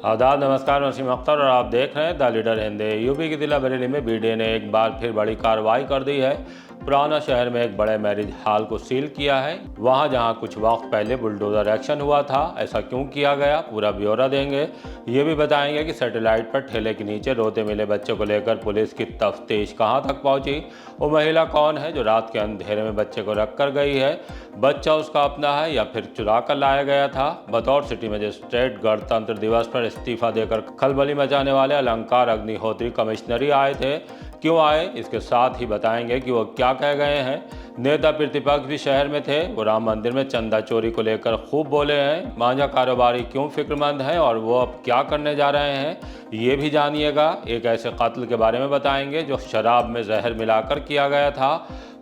आदाब, नमस्कार। मैं वसीम अख्तर और आप देख रहे हैं द लीडर हिंदी। यूपी की जिला बरेली में बीडीए ने एक बार फिर बड़ी कार्रवाई कर दी है। पुराना शहर में एक बड़े मैरिज हॉल को सील किया है। वहां जहां कुछ वक्त पहले बुलडोजर एक्शन हुआ था, ऐसा क्यों किया गया, पूरा ब्यौरा देंगे। ये भी बताएंगे कि सैटेलाइट पर ठेले के नीचे रोते मिले बच्चों को लेकर पुलिस की तफ्तीश कहां तक पहुंची। वो महिला कौन है जो रात के अंधेरे में बच्चे को रख कर गई है। बच्चा उसका अपना है या फिर चुरा कर लाया गया था। बतौर सिटी मजिस्ट्रेट गणतंत्र दिवस पर इस्तीफा देकर खलबली मचाने वाले अलंकार अग्निहोत्री कमिश्नरी आए थे। क्यों आए, इसके साथ ही बताएंगे कि वो क्या कह गए हैं। नेता प्रतिपक्ष भी शहर में थे। वो राम मंदिर में चंदा चोरी को लेकर खूब बोले हैं। मांझा कारोबारी क्यों फिक्रमंद हैं और वो अब क्या करने जा रहे हैं, ये भी जानिएगा। एक ऐसे कत्ल के बारे में बताएंगे जो शराब में जहर मिलाकर किया गया था।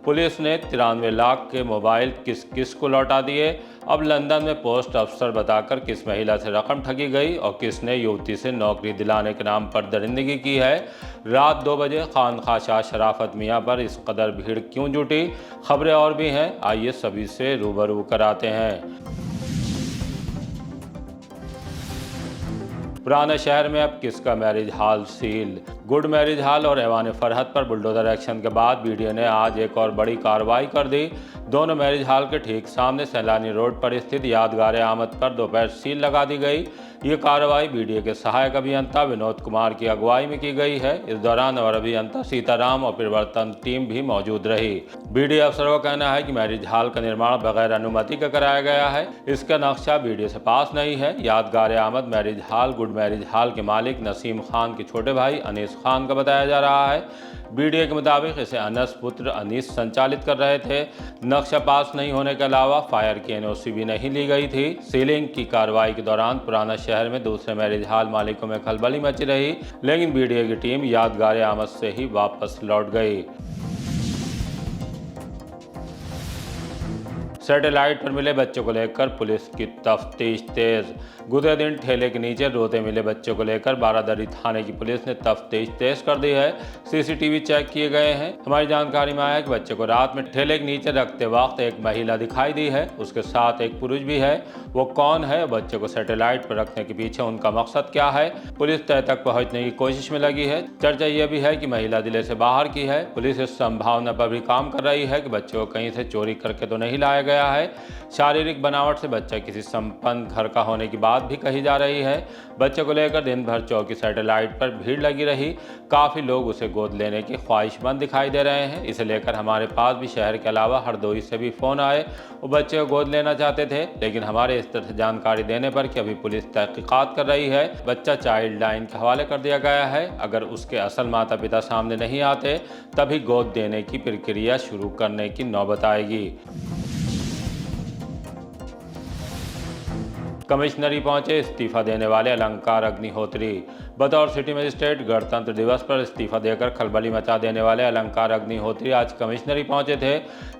पुलिस ने 93 लाख के मोबाइल किस किस को लौटा दिए। अब लंदन में पोस्ट अफसर बताकर किस महिला से रकम ठगी गई और किसने युवती से नौकरी दिलाने के नाम पर दरिंदगी की है। रात 2 बजे खानखा शाह शराफत मियाँ पर इस कदर भीड़ क्यों जुटी। खबरें और भी हैं, आइए सभी से रूबरू कराते हैं। पुराने शहर में अब किसका marriage hall seal. Good marriage hall और ऐवान फरहत पर बुलडोजर एक्शन के बाद बीडीए ने आज एक और बड़ी कार्रवाई कर दी। दोनों मैरिज हॉल के ठीक सामने सैलानी रोड पर स्थित यादगार आमद पर दोपहर सील लगा दी गई। ये कार्रवाई बीडीए के सहायक अभियंता विनोद कुमार की अगुवाई में की गई है। इस दौरान और अभियंता सीताराम और प्रवर्तन टीम भी मौजूद रही। बीडीए अफसरों का कहना है कि मैरिज हॉल का निर्माण बगैर अनुमति का कराया गया है। इसका नक्शा बीडीए से पास नहीं है। यादगार आमद marriage hall good marriage hall के मालिक नसीम खान के छोटे भाई अनीस खान का बताया जा रहा है। बीडीए के मुताबिक इसे अनस पुत्र अनीस संचालित कर रहे थे। नक्शा पास नहीं होने के अलावा फायर की एनओसी भी नहीं ली गई थी। सीलिंग की कार्रवाई के दौरान पुराना शहर में दूसरे मैरिज हॉल मालिकों में खलबली मची रही, लेकिन बीडीए की टीम यादगार आमद से ही वापस लौट गई। सैटेलाइट पर मिले बच्चों को लेकर पुलिस की तफ्तीश तेज। गुजरे दिन ठेले के नीचे रोते मिले बच्चों को लेकर बारादरी थाने की पुलिस ने तफ्तीश तेज कर दी है। सीसीटीवी चेक किए गए हैं। हमारी जानकारी में आया कि बच्चे को रात में ठेले के नीचे रखते वक्त एक महिला दिखाई दी है, उसके साथ एक पुरुष भी है। वो कौन है, बच्चे को सैटेलाइट पर रखने के पीछे उनका मकसद क्या है, पुलिस तय तक पहुंचने की कोशिश में लगी है। चर्चा यह भी है कि महिला जिले से बाहर की है। पुलिस इस संभावना पर भी काम कर रही है कि बच्चे को कहीं से चोरी करके तो नहीं लाया गया है। शारीरिक बनावट से बच्चा किसी संपन्न घर का होने की बात भी कही जा रही है। बच्चे को लेकर दिन भर चौकी सैटेलाइट पर भीड़ लगी रही। काफ़ी लोग उसे गोद लेने की ख्वाहिशमंद दिखाई दे रहे हैं। इसे लेकर हमारे पास भी शहर के अलावा हरदोई से भी फ़ोन आए। वो बच्चे को गोद लेना चाहते थे, लेकिन हमारे इस तरह से जानकारी देने पर कि अभी पुलिस तहकीकात कर रही है। बच्चा चाइल्ड लाइन के हवाले कर दिया गया है। अगर उसके असल माता पिता सामने नहीं आते तभी गोद देने की प्रक्रिया शुरू करने की नौबत आएगी। कमिश्नरी पहुंचे इस्तीफा देने वाले अलंकार अग्निहोत्री। बतौर सिटी मजिस्ट्रेट गणतंत्र दिवस पर इस्तीफा देकर खलबली मचा देने वाले अलंकार अग्निहोत्री आज कमिश्नरी पहुंचे थे।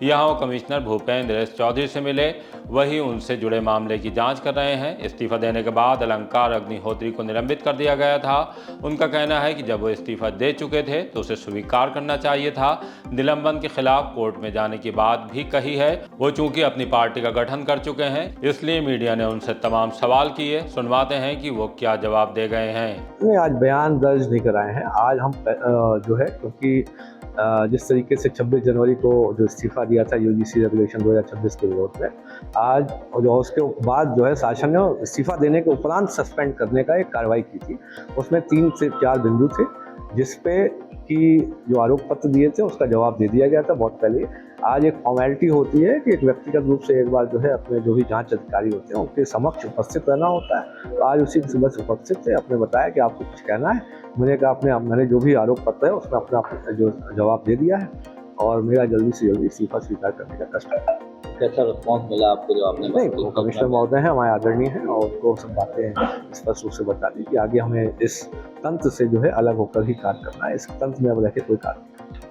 यहां वो कमिश्नर भूपेंद्र एस चौधरी से मिले, वही उनसे जुड़े मामले की जांच कर रहे हैं। इस्तीफा देने के बाद अलंकार अग्निहोत्री को निलंबित कर दिया गया था। उनका कहना है कि जब वो इस्तीफा दे चुके थे तो उसे स्वीकार करना चाहिए था। निलंबन के खिलाफ कोर्ट में जाने की बात भी कही है। वो चूंकि अपनी पार्टी का गठन कर चुके हैं, इसलिए मीडिया ने उनसे तमाम सवाल किए। सुनवाते हैं कि वो क्या जवाब दे गए हैं। आज बयान दर्ज नहीं कराए हैं। आज हम जो है, क्योंकि जिस तरीके से 26 जनवरी को जो इस्तीफा दिया था यूजीसी रेगुलेशन 2026 के विरोध में, आज और जो उसके बाद जो है शासन ने इस्तीफा देने के उपरांत सस्पेंड करने का एक कार्रवाई की थी। उसमें 3 से 4 बिंदु थे जिसपे कि जो आरोप पत्र दिए थे उसका जवाब दे दिया गया था बहुत पहले। आज एक फॉर्मेलिटी होती है कि एक व्यक्तिगत रूप से एक बार जो है अपने जो भी जांच अधिकारी होते हैं उनके समक्ष उपस्थित रहना होता है। तो आज उसी सुबह से उपस्थित थे। आपने बताया कि आपको कुछ कहना है। मैंने कहा मैंने जो भी आरोप पत्र है उसमें अपना जो जवाब दे दिया है और मेरा जल्दी से जल्दी इस्तीफा स्वीकार करने का कष्ट है। कैसा रिस्पॉन्स मिला आपको जो आपने? नहीं, कमिश्नर महोदय हैं, हमारे आदरणीय हैं और उनको सब बातें स्पष्ट रूप से बता दी कि आगे हमें इस तंत्र से जो है अलग होकर ही कार्य करना है। इस तंत्र में अब रह के कोई कार्य नहीं।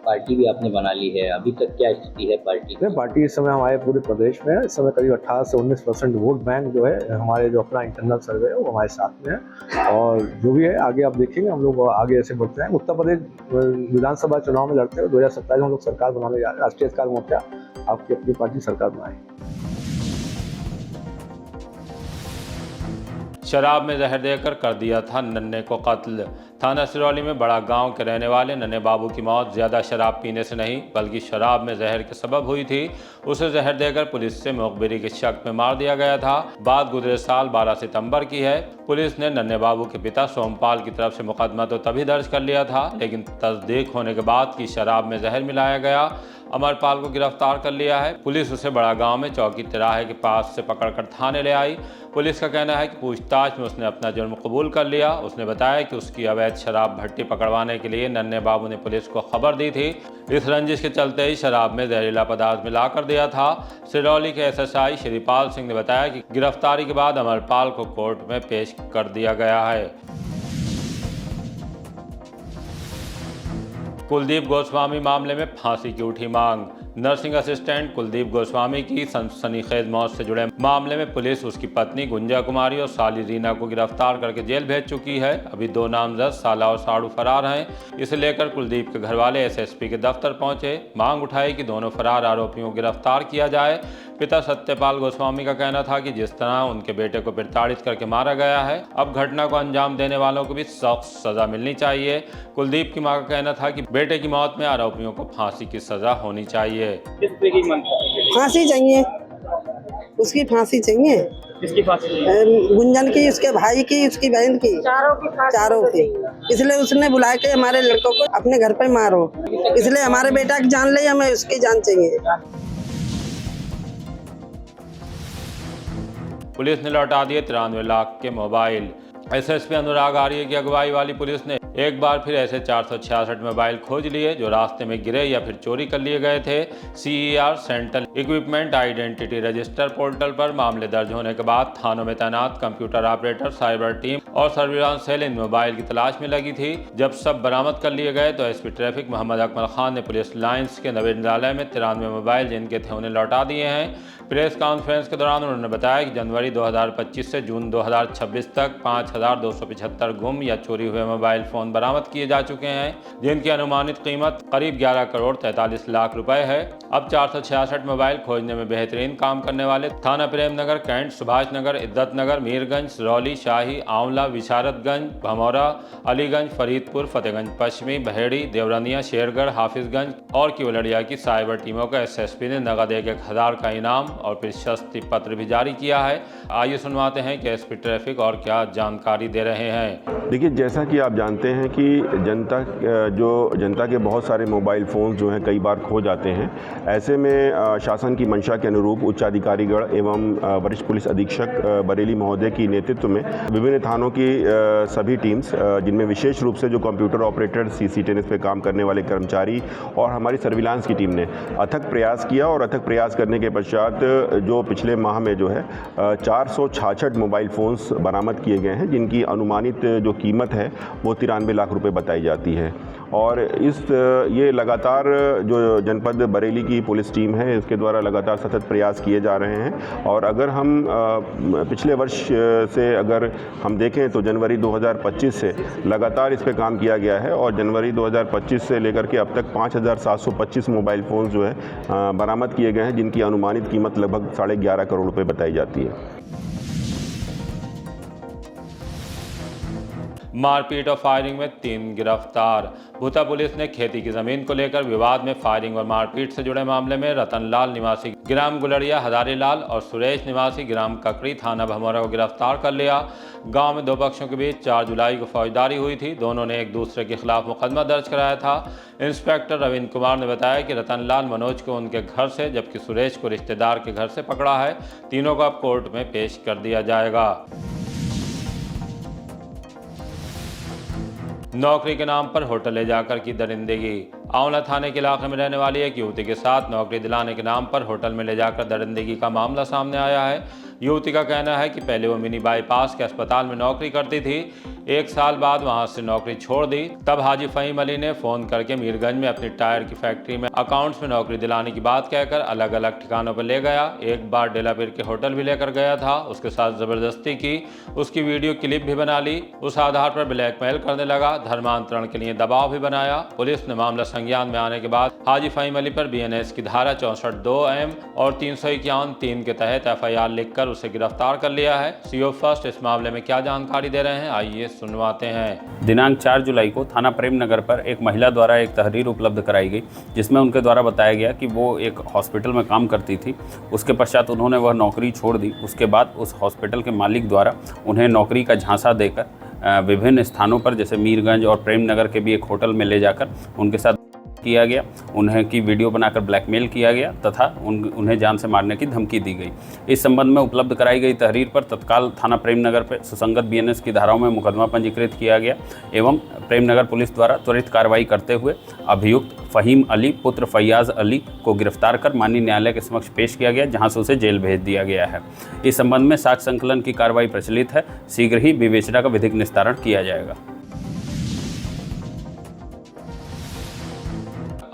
पार्टी भी आपने बना ली है, अभी तक क्या स्थिति है पार्टी की? पार्टी इस समय हमारे पूरे प्रदेश में है। इस समय करीब 18 से 19% वोट बैंक जो है हमारे जो अपना इंटरनल सर्वे है वो हमारे साथ में है। और जो भी है आगे आप देखेंगे, हम लोग आगे ऐसे बढ़ते हैं। उत्तर प्रदेश विधानसभा चुनाव में लड़ते हुए 2027 में हम लोग सरकार बनाने जा रहे हैं। राष्ट्रीय अधिकार मोर्चा आपकी अपनी पार्टी सरकार बनाएगी। शराब में जहर देकर कर दिया था नन्हे को कत्ल। थाना सिरौली में बड़ा गांव के रहने वाले नन्हे बाबू की मौत ज़्यादा शराब पीने से नहीं बल्कि शराब में जहर के सबब हुई थी। उसे जहर देकर पुलिस से मुखबिरी के शक में मार दिया गया था। बात गुजरे साल 12 सितंबर की है। पुलिस ने नन्हे बाबू के पिता सोमपाल की तरफ से मुकदमा तो तभी दर्ज कर लिया था, लेकिन तस्दीक होने के बाद कि शराब में जहर मिलाया गया, अमरपाल को गिरफ्तार कर लिया है। पुलिस उसे बड़ा गांव में चौकी तिराहे के पास से पकड़कर थाने ले आई। पुलिस का कहना है कि पूछताछ में उसने अपना जुर्म कबूल कर लिया। उसने बताया कि उसकी अवैध शराब भट्टी पकड़वाने के लिए नन्हे बाबू ने पुलिस को खबर दी थी। इस रंजिश के चलते ही शराब में जहरीला पदार्थ मिलाकर दिया था। सिरौली के एसएसआई श्रीपाल सिंह ने बताया कि गिरफ्तारी के बाद अमरपाल को कोर्ट में पेश कर दिया गया है। कुलदीप गोस्वामी मामले में फांसी की उठी मांग। नर्सिंग असिस्टेंट कुलदीप गोस्वामी की सनसनीखेज मौत से जुड़े मामले में पुलिस उसकी पत्नी गुंजा कुमारी और साली रीना को गिरफ्तार करके जेल भेज चुकी है। अभी दो नामजद साला और साड़ू फरार हैं। इसे लेकर कुलदीप के घरवाले एसएसपी के दफ्तर पहुंचे, मांग उठाई कि दोनों फरार आरोपियों को गिरफ्तार किया जाए। पिता सत्यपाल गोस्वामी का कहना था कि जिस तरह उनके बेटे को प्रताड़ित करके मारा गया है, अब घटना को अंजाम देने वालों को भी सख्त सजा मिलनी चाहिए। कुलदीप की मां का कहना था कि बेटे की मौत में आरोपियों को फांसी की सजा होनी चाहिए। फांसी चाहिए, उसकी फांसी चाहिए। किसकी फांसी चाहिए? गुंजन की, उसके भाई की, उसकी बहन की, चारों की। इसलिए उसने बुला के हमारे लड़कों को अपने घर पे मारो, इसलिए हमारे बेटा की जान ले, हमें उसकी जान चाहिए। पुलिस ने लौटा दिए 93 लाख के मोबाइल। एसएसपी अनुराग आर्य की अगुवाई वाली पुलिस ने एक बार फिर ऐसे 466 मोबाइल खोज लिए जो रास्ते में गिरे या फिर चोरी कर लिए गए थे। CER central equipment identity register portal पर मामले दर्ज होने के बाद थानों में तैनात कंप्यूटर ऑपरेटर, साइबर टीम और सर्विलांस सेल इन मोबाइल की तलाश में लगी थी। जब सब बरामद कर लिए गए तो एसपी ट्रैफिक मोहम्मद अकमल खान ने पुलिस लाइंस के नवीनलालय में 93 मोबाइल जिनके थे उन्हें लौटा दिए हैं। प्रेस कॉन्फ्रेंस के दौरान उन्होंने बताया कि जनवरी 2025 से जून 2026 तक 5275 गुम या चोरी हुए मोबाइल फ़ोन बरामद किए जा चुके हैं, जिनकी अनुमानित कीमत करीब 11 करोड़ 43 लाख रुपए है। अब 466 मोबाइल खोजने में बेहतरीन काम करने वाले थाना प्रेमनगर, कैंट, सुभाष नगर, इद्दत नगर, मीरगंज, सिरौली, शाही, आंवला, विशारतगंज, भमौरा, अलीगंज, फरीदपुर, फतेहगंज पश्चिमी, बहेड़ी, देवरनिया, शेरगढ़, हाफिजगंज और केवलड़िया की साइबर टीमों को एसएसपी ने नगद 1000 का इनाम और प्रशस्ति पत्र भी जारी किया है। आइए सुनवाते हैं कि एसपी ट्रैफिक और क्या जानकारी दे रहे हैं। देखिए, जैसा कि आप जानते हैं कि जनता के बहुत सारे मोबाइल फ़ोन जो हैं कई बार खो जाते हैं। ऐसे में शासन की मंशा के अनुरूप उच्चाधिकारीगण एवं वरिष्ठ पुलिस अधीक्षक बरेली महोदय की नेतृत्व में विभिन्न थानों की सभी टीम्स, जिनमें विशेष रूप से जो कंप्यूटर ऑपरेटर, CCTV पे काम करने वाले कर्मचारी और हमारी सर्विलांस की टीम ने अथक प्रयास किया और अथक प्रयास करने के पश्चात जो पिछले माह में जो है 466 मोबाइल फ़ोन्स बरामद किए गए हैं, जिनकी अनुमानित जो कीमत है वो 93 लाख रुपए बताई जाती है। और ये लगातार जो जनपद बरेली की पुलिस टीम है, इसके द्वारा लगातार सतत प्रयास किए जा रहे हैं। और अगर हम पिछले वर्ष से अगर हम देखें तो जनवरी 2025 से लगातार इस पे काम किया गया है और जनवरी 2025 से लेकर के अब तक 5725 मोबाइल फ़ोन जो है बरामद किए गए हैं, जिनकी अनुमानित कीमत लगभग 11.5 करोड़ रुपए बताई जाती है। मारपीट और फायरिंग में 3 गिरफ्तार। भूता पुलिस ने खेती की जमीन को लेकर विवाद में फायरिंग और मारपीट से जुड़े मामले में रतनलाल निवासी ग्राम गुलड़िया हजारीलाल और सुरेश निवासी ग्राम ककड़ी थाना भमौरा को गिरफ्तार कर लिया। गांव में दो पक्षों के बीच 4 जुलाई को फौजदारी हुई थी। दोनों ने एक दूसरे के खिलाफ मुकदमा दर्ज कराया था। इंस्पेक्टर रविंद्र कुमार ने बताया कि रतनलाल मनोज को उनके घर से जबकि सुरेश को रिश्तेदार के घर से पकड़ा है। तीनों को अब कोर्ट में पेश कर दिया जाएगा। नौकरी के नाम पर होटल ले जाकर की दरिंदगी। आंवला थाने के इलाके में रहने वाली एक युवती के साथ नौकरी दिलाने के नाम पर होटल में ले जाकर दरिंदगी का मामला सामने आया है। युवती का कहना है कि पहले वो मिनी बाईपास के अस्पताल में नौकरी करती थी। 1 साल बाद वहां से नौकरी छोड़ दी। तब हाजी फहीम अली ने फ़ोन करके मीरगंज में अपनी टायर की फैक्ट्री में अकाउंट्स में नौकरी दिलाने की बात कहकर अलग अलग ठिकानों पर ले गया। एक बार डेलापीर के होटल भी लेकर गया था। उसके साथ ज़बरदस्ती की, उसकी वीडियो क्लिप भी बना ली। उस आधार पर ब्लैकमेल करने लगा। धर्मांतरण के लिए दबाव भी बनाया। पुलिस ने मामला संज्ञान में आने के बाद हाजी फहीम अली पर BNS की धारा 64(2)M और 351(3) के तहत FIR लिखकर कर उसे गिरफ्तार कर लिया है। सीओ फर्स्ट इस मामले में क्या जानकारी दे रहे हैं, आइए सुनवाते हैं। दिनांक 4 जुलाई को थाना प्रेम नगर पर एक महिला द्वारा एक तहरीर उपलब्ध कराई गई, जिसमें उनके द्वारा बताया गया कि वो एक हॉस्पिटल में काम करती थी। उसके पश्चात उन्होंने वह नौकरी छोड़ दी। उसके बाद उस हॉस्पिटल के मालिक द्वारा उन्हें नौकरी का झांसा देकर विभिन्न स्थानों पर जैसे मीरगंज और प्रेम नगर के भी एक होटल में ले जाकर उनके साथ किया गया, उन्हें की वीडियो बनाकर ब्लैकमेल किया गया तथा उन्हें जान से मारने की धमकी दी गई। इस संबंध में उपलब्ध कराई गई तहरीर पर तत्काल थाना प्रेम नगर पर सुसंगत BNS की धाराओं में मुकदमा पंजीकृत किया गया एवं प्रेम नगर पुलिस द्वारा त्वरित कार्रवाई करते हुए अभियुक्त फ़हीम अली पुत्र फैयाज़ अली को गिरफ्तार कर माननीय न्यायालय के समक्ष पेश किया गया, जहां से उसे जेल भेज दिया गया है। इस संबंध में साक्ष्य संकलन की कार्रवाई प्रचलित है। शीघ्र ही विवेचना का विधिक निस्तारण किया जाएगा।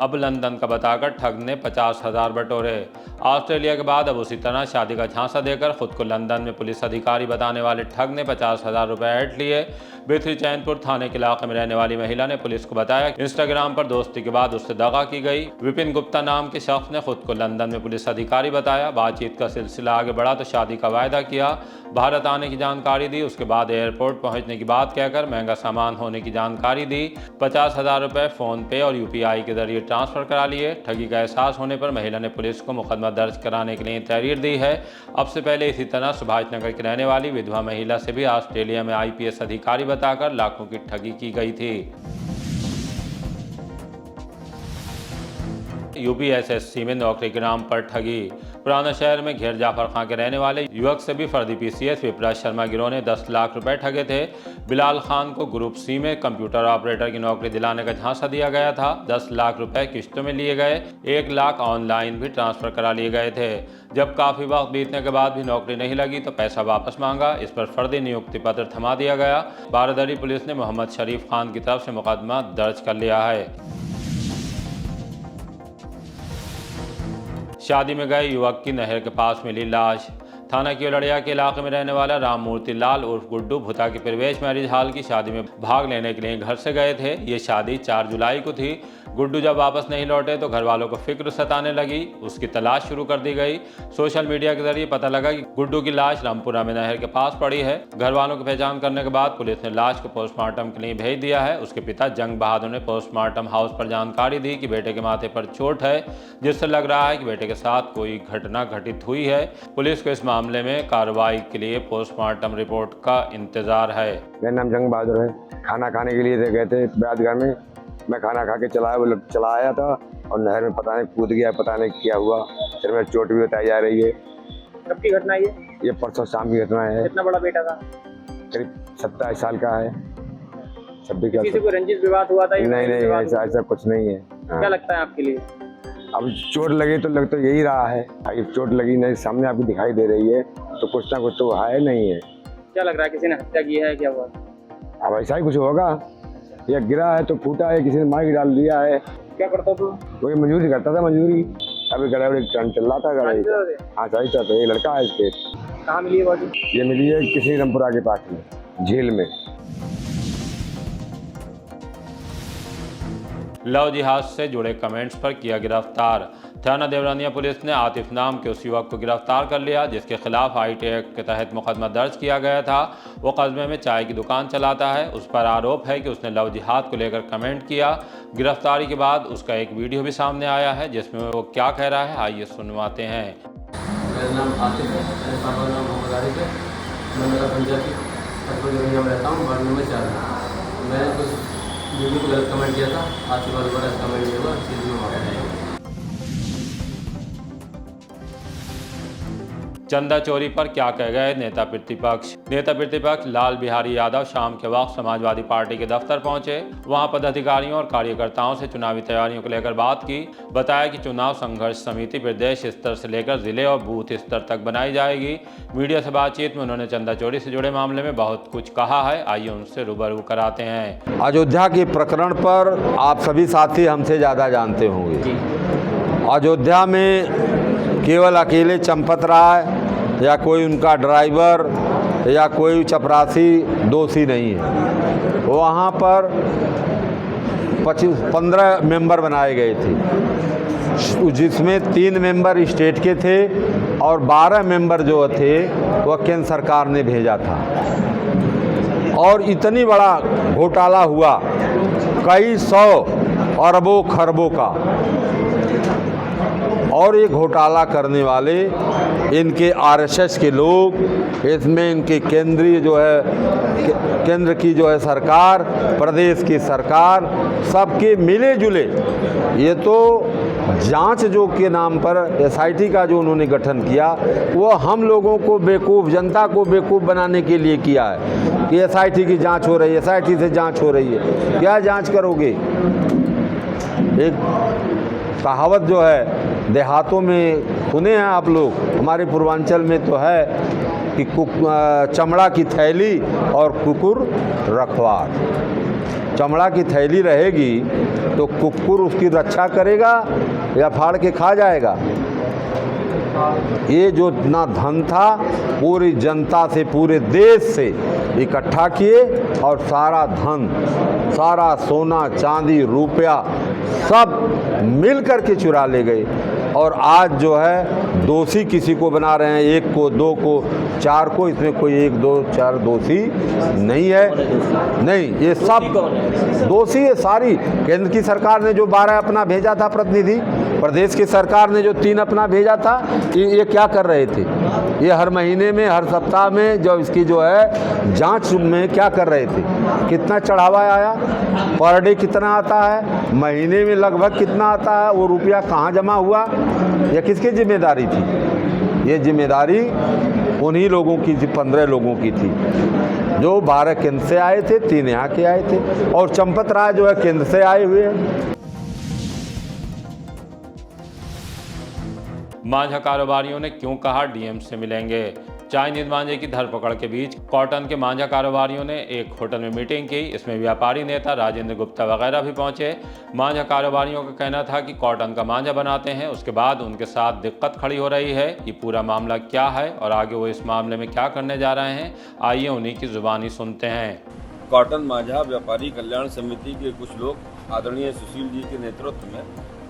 अब लंदन का बताकर ठग ने 50,000 बटोरे। ऑस्ट्रेलिया के बाद अब उसी तरह शादी का झांसा देकर खुद को लंदन में पुलिस अधिकारी बताने वाले ठग ने 50,000 रुपये ऐंठ लिए। बिथरी चैनपुर थाने के इलाके में रहने वाली महिला ने पुलिस को बताया कि इंस्टाग्राम पर दोस्ती के बाद उससे दगा की गई। विपिन गुप्ता नाम के शख्स ने खुद को लंदन में पुलिस अधिकारी बताया। बातचीत का सिलसिला आगे बढ़ा तो शादी का वायदा किया, भारत आने की जानकारी दी। उसके बाद एयरपोर्ट पहुंचने की बात कहकर महंगा सामान होने की जानकारी दी। 50,000 रुपये फ़ोन पे और UPI के जरिए ट्रांसफ़र करा लिए। ठगी का एहसास होने पर महिला ने पुलिस को मुकदमा दर्ज कराने के लिए तहरीर दी है। अब से पहले इसी तरह सुभाष नगर की रहने वाली विधवा महिला से भी ऑस्ट्रेलिया में IPS अधिकारी बताकर लाखों की ठगी की गई थी। UPSSC में नौकरी के नाम पर ठगी। पुराना शहर में घेर जाफर खां के रहने वाले युवक से भी फर्जी PCS विपराज शर्मा गिरोह ने 10 लाख रुपए ठगे थे। बिलाल खान को ग्रुप C में कंप्यूटर ऑपरेटर की नौकरी दिलाने का झांसा दिया गया था। 10 लाख रुपए किश्तों में लिए गए, 1 लाख ऑनलाइन भी ट्रांसफ़र करा लिए गए थे। जब काफ़ी वक्त बीतने के बाद भी नौकरी नहीं लगी तो पैसा वापस मांगा। इस पर फर्जी नियुक्ति पत्र थमा दिया गया। बारादरी पुलिस ने मोहम्मद शरीफ खान की तरफ से मुकदमा दर्ज कर लिया है। शादी में गए युवक की नहर के पास मिली लाश। थाना केवड़िया के इलाके में रहने वाला राममूर्ति लाल उर्फ गुड्डू भुता की प्रवेश मैरिज हॉल की शादी में भाग लेने के लिए घर से गए थे। ये शादी 4 जुलाई को थी। गुड्डू जब वापस नहीं लौटे तो घर वालों को फिक्र सताने लगी। उसकी तलाश शुरू कर दी गई। सोशल मीडिया के जरिए पता लगा कि गुड्डू की लाश रामपुरा में नहर के पास पड़ी है। घर वालों की पहचान करने के बाद पुलिस ने लाश को पोस्टमार्टम के लिए भेज दिया है। उसके पिता जंग बहादुर ने पोस्टमार्टम हाउस पर जानकारी दी कि बेटे के माथे पर चोट है, जिससे लग रहा है कि बेटे के साथ कोई घटना घटित हुई है। पुलिस को इस मामले में कार्रवाई के लिए पोस्टमार्टम रिपोर्ट का इंतजार है। मेरा नाम जंग बहादुर है। खाना खाने के लिए गए थे बारातघर में। मैं खाना खा के चला आया था और नहर में पता नहीं कूद गया, पता नहीं क्या हुआ। सिर में चोट भी बताई जा रही है। कब की घटना है ये परसों शाम की घटना है। कितना बड़ा बेटा था? करीब 27 साल का है। 26 किसी से कोई रंजिश विवाद हुआ था? नहीं, ऐसा कुछ नहीं है। क्या लगता है आपके लिए? अब चोट लगी तो लग तो यही रहा है। अगर चोट लगी नहीं, सामने आपको दिखाई दे रही है तो कुछ ना कुछ तो है नहीं है। क्या लग रहा है किसी ने हत्या की है? क्या हुआ? अब ऐसा ही कुछ होगा, या गिरा है तो फूटा है, किसी ने मार के डाल दिया है। क्या करता तू? कोई मजदूरी करता था, मजदूरी। अभी गड़ावड़ी टर्न चल रहा था गाड़ी। हाँ सही था। तो ये लड़का है इसके। कहाँ मिली है बॉडी? ये मिली है किसी रामपुरा के पास में, झील में। लव जिहाद से जुड़े कमेंट्स पर किया गिरफ्तार। थाना देवरानिया पुलिस ने आतिफ नाम के उस युवक को गिरफ्तार कर लिया, जिसके खिलाफ IT एक्ट के तहत मुकदमा दर्ज किया गया था। वो कस्बे में चाय की दुकान चलाता है। उस पर आरोप है कि उसने लव जिहाद को लेकर कमेंट किया। गिरफ्तारी के बाद उसका एक वीडियो भी सामने आया है, जिसमें वो क्या कह रहा है, आइए सुनवाते हैं। मेरा नाम आतिफ है, मेरे पापा का नाम मोहम्मद आरिफ है। मैं मेरा पंजाबी देवरानिया में रहता हूँ, वार्ड नंबर 4। मैंने कुछ वीडियो को गलत कमेंट किया था। आज के बाद बड़ा कमेंट किया हुआ, चीज़ में मांगा जाएगा। चंदा चोरी पर क्या कह गए नेता प्रतिपक्ष। नेता प्रतिपक्ष लाल बिहारी यादव शाम के वक्त समाजवादी पार्टी के दफ्तर पहुंचे। वहां पदाधिकारियों और कार्यकर्ताओं से चुनावी तैयारियों को लेकर बात की। बताया कि चुनाव संघर्ष समिति प्रदेश स्तर से लेकर जिले और बूथ स्तर तक बनाई जाएगी। मीडिया से बातचीत में उन्होंने चंदा चोरी से जुड़े मामले में बहुत कुछ कहा है। आइए उनसे रूबरू कराते हैं। अयोध्या के प्रकरण पर आप सभी साथी हमसे ज़्यादा जानते होंगे। अयोध्या में केवल अकेले चंपत राय या कोई उनका ड्राइवर या कोई चपरासी दोषी नहीं है। वहाँ पर 15 मेंबर बनाए गए थे, जिसमें 3 मेंबर स्टेट के थे और 12 मेंबर जो थे वह केंद्र सरकार ने भेजा था। और इतनी बड़ा घोटाला हुआ, कई 100 अरबों खरबों का। और ये घोटाला करने वाले इनके आरएसएस के लोग, इसमें इनके केंद्रीय जो है, केंद्र की जो है सरकार, प्रदेश की सरकार, सबके मिले जुले। ये तो जांच जो के नाम पर एसआईटी का जो उन्होंने गठन किया, वो हम लोगों को बेवकूफ़, जनता को बेवकूफ़ बनाने के लिए किया है कि एसआईटी की जांच हो रही है, एसआईटी से जांच हो रही है। क्या जांच करोगे? एक कहावत जो है देहातों में सुने हैं आप लोग, हमारे पूर्वांचल में तो है कि चमड़ा की थैली और कुकुर रखवार। चमड़ा की थैली रहेगी तो कुकुर उसकी रक्षा करेगा या फाड़ के खा जाएगा। ये जो इतना धन था पूरी जनता से, पूरे देश से इकट्ठा किए और सारा धन, सारा सोना चांदी रुपया सब मिल कर के चुरा ले गए। और आज जो है दोषी किसी को बना रहे हैं, 1 को, 2 को, 4 को। इसमें कोई 1, 2, 4 दोषी नहीं है। नहीं, ये सब दोषी है। सारी केंद्र की सरकार ने जो 12 अपना भेजा था प्रतिनिधि, प्रदेश की सरकार ने जो 3 अपना भेजा था, ये क्या कर रहे थे? ये हर महीने में, हर सप्ताह में जो इसकी जो है जांच में क्या कर रहे थे? कितना चढ़ावा आया, पर डे कितना आता है, महीने में लगभग कितना आता है, वो रुपया कहाँ जमा हुआ, यह किसकी जिम्मेदारी थी? ये जिम्मेदारी उन्हीं लोगों की थी, 15 लोगों की थी, जो 12 केंद्र से आए थे, 3 यहाँ के आए थे, और चंपत राय जो है केंद्र से आए हुए हैं। मांझा कारोबारियों ने क्यों कहा डीएम से मिलेंगे? चाइनीज मांझे की धरपकड़ के बीच कॉटन के मांझा कारोबारियों ने एक होटल में मीटिंग की। इसमें व्यापारी नेता राजेंद्र गुप्ता वगैरह भी पहुंचे। मांझा कारोबारियों का कहना था कि कॉटन का मांझा बनाते हैं, उसके बाद उनके साथ दिक्कत खड़ी हो रही है। ये पूरा मामला क्या है और आगे वो इस मामले में क्या करने जा रहे हैं, आइए उन्हीं की जुबानी सुनते हैं। कॉटन मांझा व्यापारी कल्याण समिति के कुछ लोग आदरणीय सुशील जी के नेतृत्व में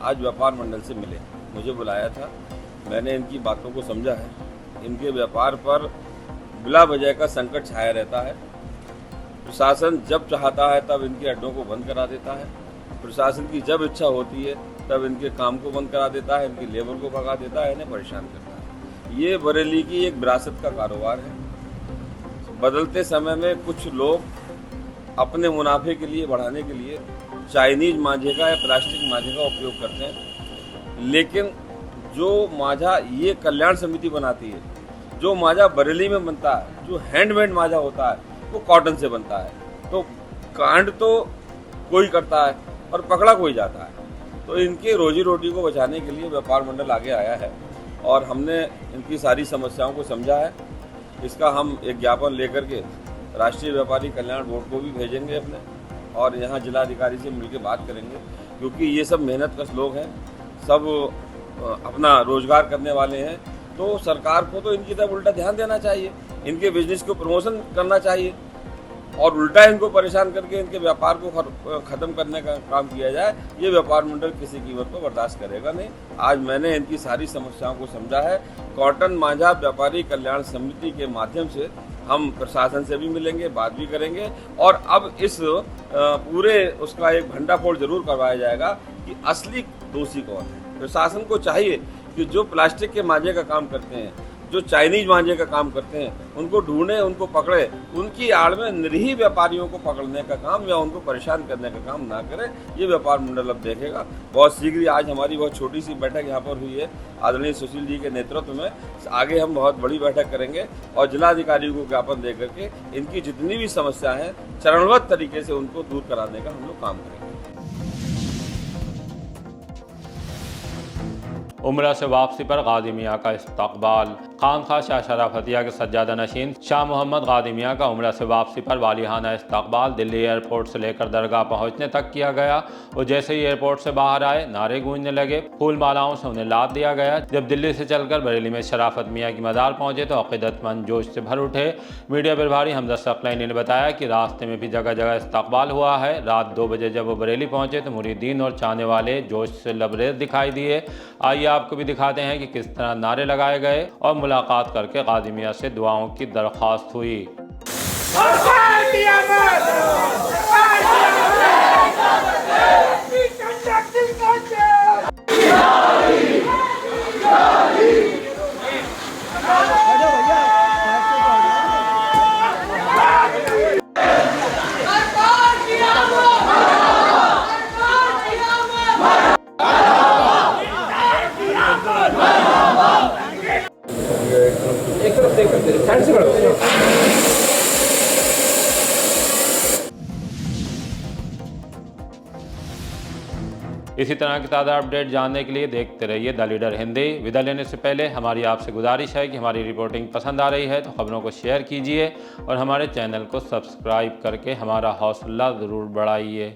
आज व्यापार मंडल से मिले, मुझे बुलाया था। मैंने इनकी बातों को समझा है। इनके व्यापार पर बिला वजह का संकट छाया रहता है। प्रशासन जब चाहता है तब इनके अड्डों को बंद करा देता है। प्रशासन की जब इच्छा होती है तब इनके काम को बंद करा देता है, इनकी लेबर को भगा देता है, इन्हें परेशान करता है। ये बरेली की एक विरासत का कारोबार है। बदलते समय में कुछ लोग अपने मुनाफे के लिए, बढ़ाने के लिए चाइनीज मांझे का या प्लास्टिक मांझे का उपयोग करते हैं। लेकिन जो मांझा ये कल्याण समिति बनाती है, जो मांझा बरेली में बनता है, जो हैंडमेड मांझा होता है, वो कॉटन से बनता है। तो कांड तो कोई करता है और पकड़ा कोई जाता है। तो इनके रोजी रोटी को बचाने के लिए व्यापार मंडल आगे आया है और हमने इनकी सारी समस्याओं को समझा है। इसका हम एक ज्ञापन लेकर के राष्ट्रीय व्यापारी कल्याण बोर्ड को भी भेजेंगे अपने, और यहाँ जिलाधिकारी से मिलकर बात करेंगे, क्योंकि ये सब मेहनतकश लोग हैं, सब अपना रोजगार करने वाले हैं। तो सरकार को तो इनकी तरफ उल्टा ध्यान देना चाहिए, इनके बिजनेस को प्रमोशन करना चाहिए और उल्टा इनको परेशान करके इनके व्यापार को खत्म करने का काम किया जाए। ये व्यापार मंडल किसी कीमत पर बर्दाश्त करेगा नहीं। आज मैंने इनकी सारी समस्याओं को समझा है। कॉटन मांझा व्यापारी कल्याण समिति के माध्यम से हम प्रशासन से भी मिलेंगे, बात भी करेंगे, और अब इस पूरे उसका एक भंडाफोड़ जरूर करवाया जाएगा कि असली दोषी कौन है। प्रशासन को चाहिए कि जो प्लास्टिक के मांझे का काम करते हैं, जो चाइनीज मांझे का काम करते हैं, उनको ढूंढे, उनको पकड़े, उनकी आड़ में निरीह व्यापारियों को पकड़ने का काम या उनको परेशान करने का काम ना करे। ये व्यापार मंडल अब देखेगा। बहुत शीघ्र ही आज हमारी बहुत छोटी सी बैठक यहाँ पर हुई है आदरणीय सुशील जी के नेतृत्व में। आगे हम बहुत बड़ी बैठक करेंगे और जिलाधिकारी को ज्ञापन दे करके इनकी जितनी भी समस्या है चरणबद्ध तरीके से उनको दूर कराने का हम लोग काम करेंगे। उम्रा से वापसी पर गाजी मियाँ का इस्तकबाल। खानखा शाह शराफतिया के सज्जादा नशीन शाह मोहम्मद गादी मियां का उम्रा से वापसी पर वालिहाना इस्तकबाल दिल्ली एयरपोर्ट से लेकर दरगाह पहुंचने तक किया गया और जैसे ही एयरपोर्ट से बाहर आए नारे गूंजने लगे, फूल मालाओं से उन्हें लाद दिया गया। जब दिल्ली से चलकर बरेली में शराफत मियां की मदार पहुंचे तो अकीदतमंद जोश से भर उठे। मीडिया प्रभारी हमजा सकलैनी ने बताया कि रास्ते में भी जगह जगह इस्तकबाल हुआ है। रात 2 बजे जब वो बरेली पहुंचे तो मुरीदीन और चाहने वाले जोश से लबरेज दिखाई दिए। आइए आपको भी दिखाते हैं कि किस तरह नारे लगाए गए और मुलाकात करके गादी मियां से दुआओं की दरख्वास्त हुई। इसी तरह की ताज़ा अपडेट जानने के लिए देखते रहिए द लीडर हिंदी। विदा लेने से पहले हमारी आपसे गुजारिश है कि हमारी रिपोर्टिंग पसंद आ रही है तो खबरों को शेयर कीजिए और हमारे चैनल को सब्सक्राइब करके हमारा हौसला ज़रूर बढ़ाइए।